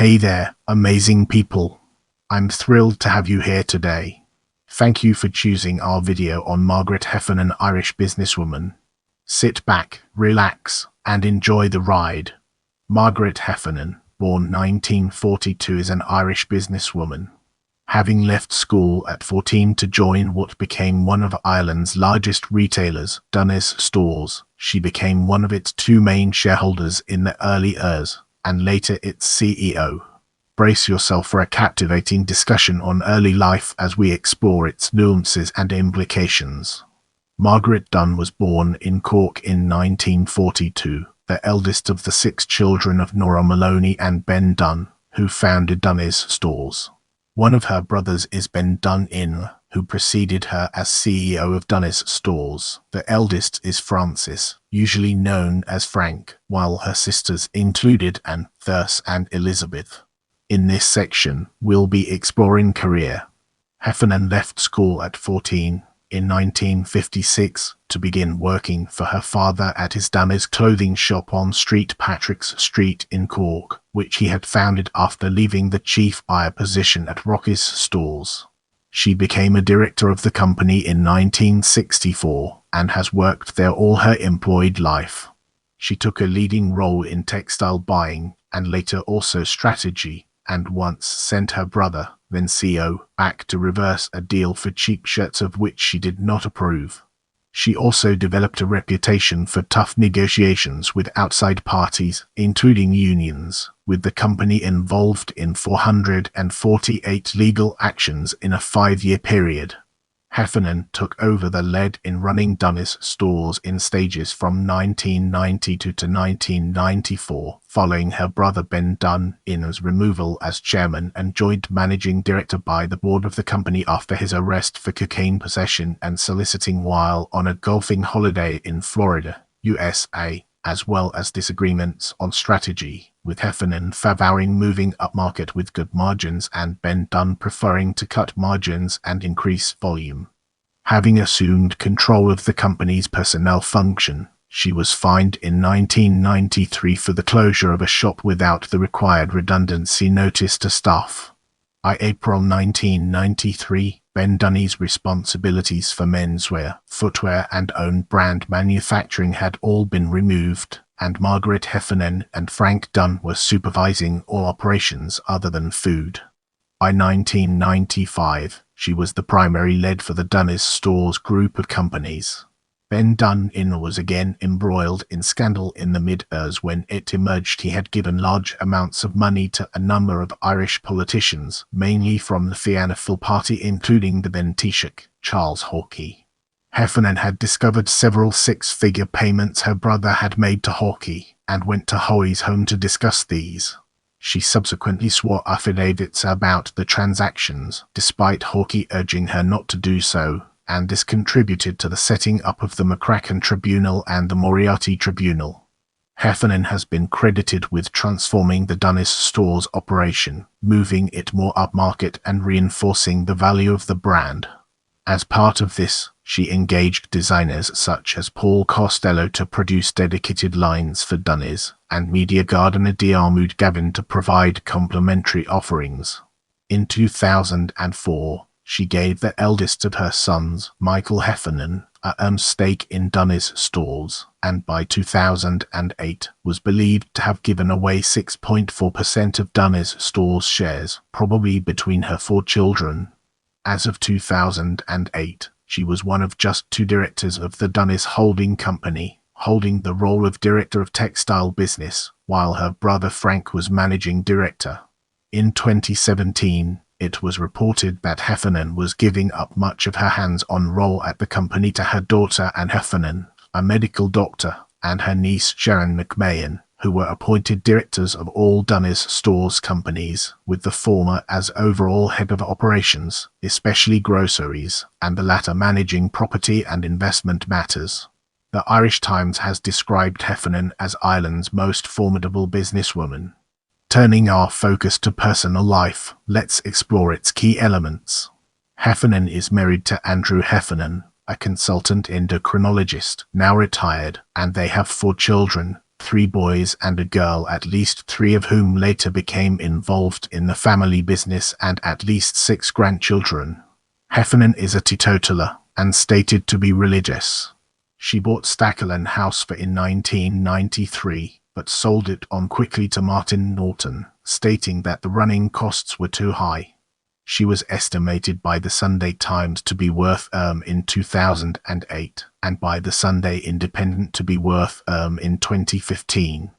Hey there, amazing people. I'm thrilled to have you here today. Thank you for choosing our video on Margaret Heffernan, Irish businesswoman. Sit back, relax, and enjoy the ride. Margaret Heffernan, born 1942, is an Irish businesswoman. Having left school at 14 to join what became one of Ireland's largest retailers, Dunnes Stores, she became one of its two main shareholders in the early years, and later its CEO. Brace yourself for a captivating discussion on early life as we explore its nuances and implications. Margaret Dunn was born in Cork in 1942, the eldest of the 6 children of Nora Maloney and Ben Dunn, who founded Dunnes Stores. One of her brothers is Ben Dunn, who preceded her as CEO of Dunnes Stores. The eldest is Frances, usually known as Frank, while her sisters included Anne, Thurs, and Elizabeth. In this section, we'll be exploring career. Heffernan left school at 14 in 1956 to begin working for her father at his Dunnes clothing shop on St. Patrick's Street in Cork, which he had founded after leaving the chief buyer position at Rock's Stores. She became a director of the company in 1964 and has worked there all her employed life. She took a leading role in textile buying and later also strategy, and once sent her brother, then CEO, back to reverse a deal for cheap shirts of which she did not approve. She also developed a reputation for tough negotiations with outside parties, including unions, with the company involved in 448 legal actions in a 5-year period. Heffernan took over the lead in running Dunnes Stores in stages from 1992 to 1994, following her brother Ben Dunn's removal as chairman and joint managing director by the board of the company after his arrest for cocaine possession and soliciting while on a golfing holiday in Florida, USA, as well as disagreements on strategy, with Heffernan favoring moving upmarket with good margins and Ben Dunn preferring to cut margins and increase volume. Having assumed control of the company's personnel function, she was fined in 1993 for the closure of a shop without the required redundancy notice to staff. By April 1993, Ben Dunn's responsibilities for menswear, footwear and own brand manufacturing had all been removed, and Margaret Heffernan and Frank Dunn were supervising all operations other than food. By 1995, she was the primary lead for the Dunnes Stores group of companies. Ben Dunn was again embroiled in scandal in the mid-years when it emerged he had given large amounts of money to a number of Irish politicians, mainly from the Fianna Fáil party, including the then Taoiseach, Charles Haughey. Heffernan had discovered several 6-figure payments her brother had made to Haughey, and went to Haughey's home to discuss these. She subsequently swore affidavits about the transactions, despite Haughey urging her not to do so, and this contributed to the setting up of the McCracken Tribunal and the Moriarty Tribunal. Heffernan has been credited with transforming the Dunnes Stores operation, moving it more upmarket and reinforcing the value of the brand. As part of this, she engaged designers such as Paul Costello to produce dedicated lines for Dunnes, and media gardener Diarmuid Gavin to provide complementary offerings. In 2004, she gave the eldest of her sons, Michael Heffernan, a stake in Dunnes Stores, and by 2008 was believed to have given away 6.4% of Dunnes Stores shares, probably between her 4 children. As of 2008, she was one of just 2 directors of the Dunnes Holding Company, holding the role of Director of Textile Business, while her brother Frank was Managing Director. In 2017, it was reported that Heffernan was giving up much of her hands-on role at the company to her daughter Anne Heffernan, a medical doctor, and her niece Sharon McMahon, who were appointed directors of all Dunnes Stores companies, with the former as overall head of operations, especially groceries, and the latter managing property and investment matters. The Irish Times has described Heffernan as Ireland's most formidable businesswoman. Turning our focus to personal life, let's explore its key elements. Heffernan is married to Andrew Heffernan, a consultant endocrinologist, now retired, and they have 4 children, 3 boys and a girl, at least 3 of whom later became involved in the family business, and at least 6 grandchildren. Heffernan is a teetotaler and stated to be religious. She bought Stackerland House for in 1993, but sold it on quickly to Martin Norton, stating that the running costs were too high. She was estimated by the Sunday Times to be worth in 2008, and by the Sunday Independent to be worth in 2015.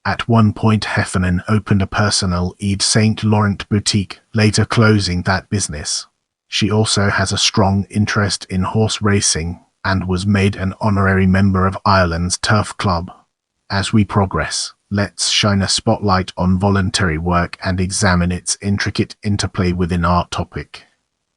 At one point, Heffernan opened a personal Yves Saint Laurent boutique, later closing that business. She also has a strong interest in horse racing, and was made an honorary member of Ireland's Turf Club. As we progress, let's shine a spotlight on voluntary work and examine its intricate interplay within our topic.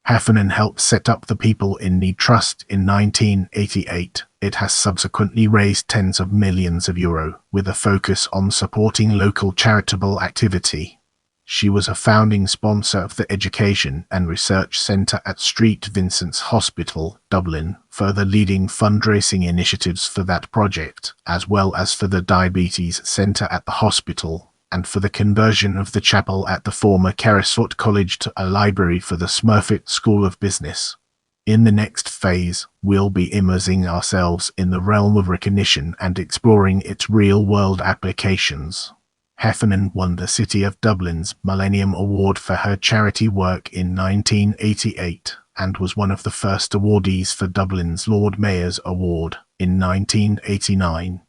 Heffernan helped set up the People in Need Trust in 1988. It has subsequently raised tens of millions of euro, with a focus on supporting local charitable activity. She was a founding sponsor of the Education and Research Centre at St Vincent's Hospital, Dublin, further leading fundraising initiatives for that project, as well as for the Diabetes Centre at the hospital, and for the conversion of the chapel at the former Kerrisfoot College to a library for the Smurfit School of Business. In the next phase, we'll be immersing ourselves in the realm of recognition and exploring its real-world applications. Heffernan won the City of Dublin's Millennium Award for her charity work in 1988 and was one of the first awardees for Dublin's Lord Mayor's Award in 1989.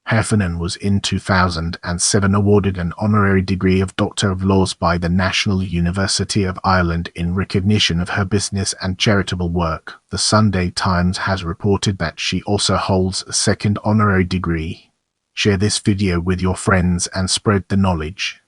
Heffernan was in 2007 awarded an honorary degree of Doctor of Laws by the National University of Ireland in recognition of her business and charitable work. The Sunday Times has reported that she also holds a second honorary degree. Share this video with your friends and spread the knowledge.